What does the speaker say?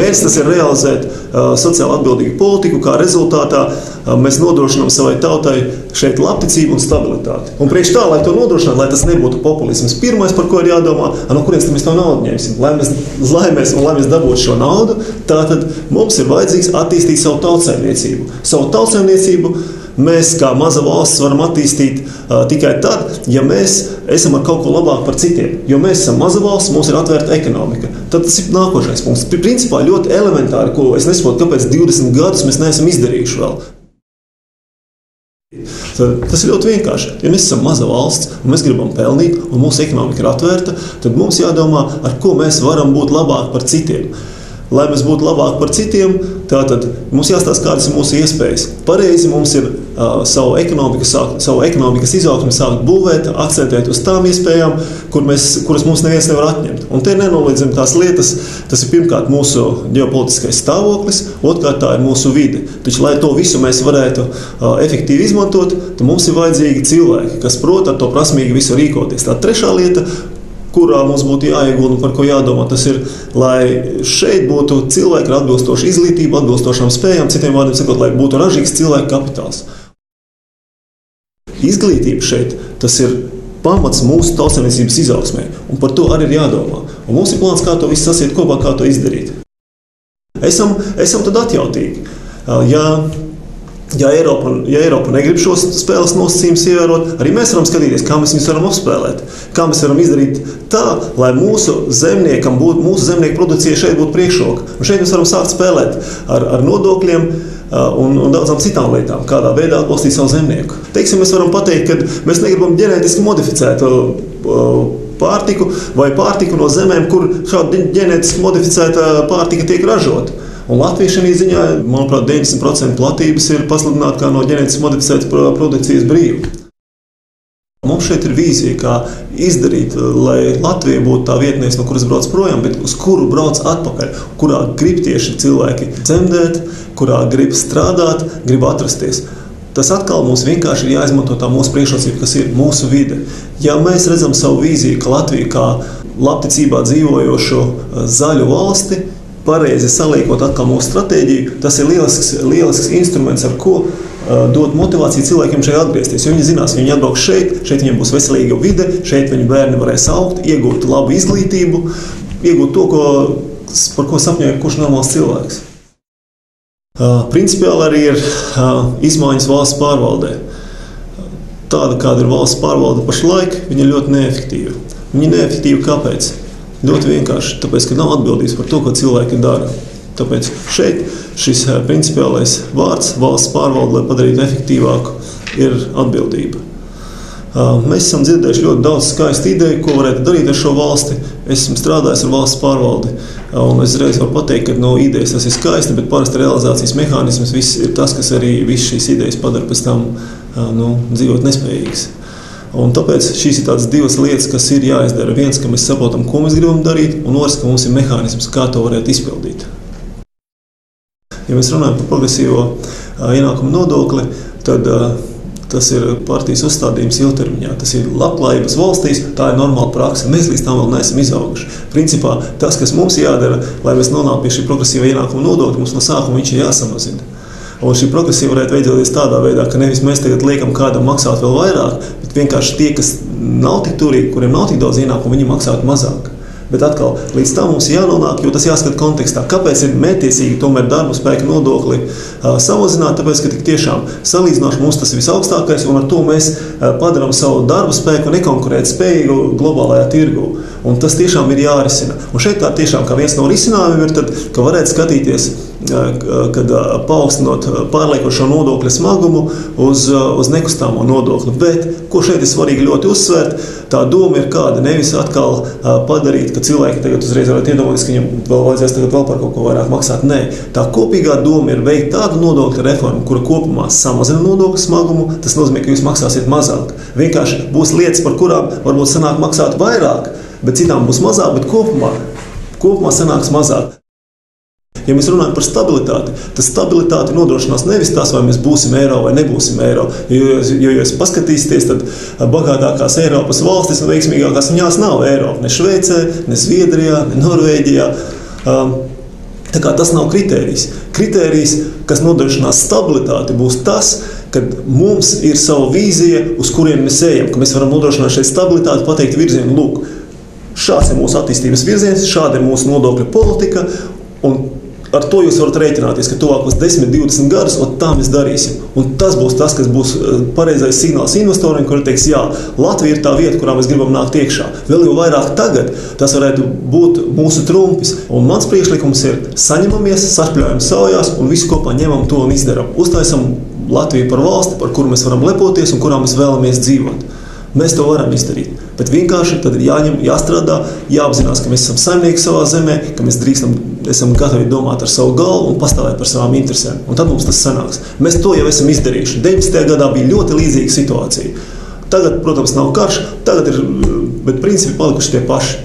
mērķis tas ir realizēt sociāli atbildīgu politiku, kā rezultātā mēs nodrošinām savai tautai šeit labticību un stabilitāti. Un priekš tā, lai to nodrošinātu, lai tas nebūtu populisms, pirmais, par ko ir jādomā, no kurienes mēs to naudu ņemsim. Lai mēs dabūtu šo naudu, tātad mums ir vajadzīgs attīstīt savu tautsaimniecību. Savu tautsaimniecību mēs, kā maza valsts, varam attīstīt tikai tad, ja mēs esam ar kaut ko labāk par citiem. Jo mēs esam maza valsts, mums ir atvērta ekonomika. Tad tas ir nākošais punkts. Principā ļoti elementāri, ko es nesaprotu, kāpēc 20 gadus mēs neesam izdarījuši vēl. Tas ir ļoti vienkārši. Ja mēs esam maza valsts un mēs gribam pelnīt un mūsu ekonomika ir atvērta, tad mums jādomā, ar ko mēs varam būt labāk par citiem. Lai mēs būtu labāk par citiem, tātad mums jāstāsta, kādas ir mūsu iespējas. Pareizi mums ir savu ekonomikas izaugsmi sākt būvēt, akcentēt uz tām iespējām, kuras mums neviens nevar atņemt. Un te nenoliedzami tās lietas, tas ir pirmkārt mūsu ģeopolitiskais stāvoklis, otrkārt tā ir mūsu vide. Taču, lai to visu mēs varētu efektīvi izmantot, tad mums ir vajadzīgi cilvēki, kas prot ar to prasmīgi visu rīkoties. Tā trešā lieta, kurā mums būtu jāiegulda un par ko jādomā, tas ir, lai šeit būtu cilvēki ar atbilstošu izglītību, atbilstošām spējām, citiem vārdiem sakot, lai būtu ražīgs cilvēku kapitāls. Izglītība šeit, tas ir pamats mūsu tautsaimniecības izaugsmē, un par to arī ir jādomā. Un mums ir plāns, kā to visu sasiet kopā, kā to izdarīt. Esam tad atjautīgi. Ja Eiropa negrib šos spēles nosacījumus ievērot, arī mēs varam skatīties, kā mēs viņus varam apspēlēt. Kā mēs varam izdarīt tā, lai mūsu zemnieku produkcija šeit būtu priekšroka. Un šeit mēs varam sākt spēlēt ar nodokļiem un daudzām citām lietām, kādā veidā atbalstīt savu zemnieku. Teiksim, mēs varam pateikt, ka mēs negribam ģenētiski modificēt pārtiku vai pārtiku no zemēm, kur šāda ģenētiski modificēta pārtika tiek ražota. Un Latvija šajā ziņā, manuprāt, 90% platības ir pasludināta kā no ģenētiski modificētas produkcijas brīva. Mums šeit ir vīzija, kā izdarīt, lai Latvija būtu tā vietnieks, no kuras brauc projām, bet uz kuru brauc atpakaļ, kurā grib tieši cilvēki dzemdēt, kurā grib strādāt, grib atrasties. Tas atkal mums vienkārši ir jāizmanto tā mūsu priekšrocība, kas ir mūsu vide. Ja mēs redzam savu vīziju, ka Latvija kā labticībā dzīvojošu zaļu valsti, pareizi saliekot atkal mūsu stratēģiju, tas ir lielisks instruments, ar ko dot motivāciju cilvēkiem šeit atgriezties. Jo viņi zinās, viņi atbrauks šeit viņiem būs veselīga vide, šeit viņu bērni varēs augt, iegūt labu izglītību, iegūt to, par ko sapņoja kurš normāls cilvēks. Principiāli arī ir izmaiņas valsts pārvaldē. Tāda, kāda ir valsts pārvalde pašlaik, viņa ir ļoti neefektīva. Viņa ir neefektīva kāpēc? Ļoti vienkārši, tāpēc, ka nav atbildības par to, ko cilvēki dara. Tāpēc šeit šis principiālais vārds valsts pārvalde, lai padarītu efektīvāku, ir atbildība. Mēs esam dzirdējuši ļoti daudz skaistu ideju, ko varētu darīt ar šo valsti. Esmu strādājis ar valsts pārvaldi, un es reiz varu pateikt, ka no idejas tas ir skaisti, bet parasti realizācijas mehānisms ir tas, kas arī visu šīs idejas padara pēc tam dzīvot nespējīgas. Un tāpēc šīs ir tādas divas lietas, kas ir jāizdara. Viens, ka mēs saprotam, ko mēs gribam darīt, un otrs, ka mums ir mehānisms, kā to varētu izpildīt. Ja mēs runājam par progresīvo ienākumu nodokli, tad tas ir partijas uzstādījums ilgtermiņā. Tas ir labklājības valstīs, tā ir normāla praksa. Mēs līdz tam vēl neesam izauguši. Principā tas, kas mums jādara, lai mēs nonāktu pie šī progresīva ienākuma nodokļa, mums no sākuma viņš ir jāsamazina. Un šī progresija varētu veidoties tādā veidā, ka nevis mēs tagad liekam kādam maksāt vēl vairāk, bet vienkārši tie, kas nav tik turīgi, kuriem nav tik daudz ienākumu, viņi maksātu mazāk. Bet atkal, līdz tam mums jānonāk, jo tas jāskat kontekstā. Kāpēc ir mētiecīgi tomēr darba spēka nodokli samazināt? Tāpēc, ka tik tiešām salīdzinoši mums tas ir visaugstākais, un ar to mēs padarām savu darba spēku nekonkurēt spējīgu globālajā tirgu. Un tas tiešām ir jārisina. Un šeit tā tiešām kā viens no risinājumiem ir tad, ka varētu skatīties, kad paaugstinot pārliekošo nodokļa smagumu uz nekustamo nodokli. Bet, ko šeit ir svarīgi ļoti uzsvērt, tā doma ir kāda, nevis atkal padarīt, ka cilvēki tagad uzreiz varētu iedomāties, ka viņam vēl vajadzēs tagad vēl par kaut ko vairāk maksāt. Nē, tā kopīgā doma ir veikt tādu nodokļu reformu, kura kopumā samazina nodokļu smagumu, tas nozīmē, ka jūs maksāsiet mazāk. Vienkārši būs lietas, par kurām varbūt sanāk maksāt vairāk, bet citām būs mazāk, bet kopumā sanāks mazāk. Ja mēs runājam par stabilitāti, tad stabilitāti nodrošinās nevis tas, vai mēs būsim eiro vai nebūsim eiro. Jo jūs paskatīsieties, tad bagātākās Eiropas valstis un veiksmīgākās viņās nav eiro. Ne Šveicē, ne Zviedrijā, ne Norvēģijā. Tā kā tas nav kritērijs. Kritērijs, kas nodrošinās stabilitāti, būs tas, kad mums ir sava vīzija, uz kuriem mēs ejam, ka mēs varam nodrošināt šeit stabilitāti, pateikt virzienu, lūk, šāds ir mūsu attīstības virziens, šāda ir mūsu nodokļu politika, un ar to jūs varat rēķināties, ka tuvākos 10, 20 gadus, un tā mēs darīsim. Un tas būs tas, kas būs pareizais signāls investoriem, kuri teiks, jā, Latvija ir tā vieta, kurā mēs gribam nākt iekšā. Vēl jau vairāk tagad tas varētu būt mūsu trumpis. Un mans priekšlikums ir saņemamies, sašpļājam savajās un visi kopā ņemam to un izdaram. Uztaisam Latviju par valsti, par kuru mēs varam lepoties un kurā mēs vēlamies dzīvot. Mēs to varam izdarīt, bet vienkārši tad ir jāstrādā, jāapzinās, ka mēs esam saimnieki savā zemē, ka mēs esam gatavi domāt ar savu galvu un pastāvēt par savām interesēm. Un tad mums tas sanāks. Mēs to jau esam izdarījuši. 19. gadā bija ļoti līdzīga situācija. Tagad, protams, nav karš, bet principi palikuši tie paši.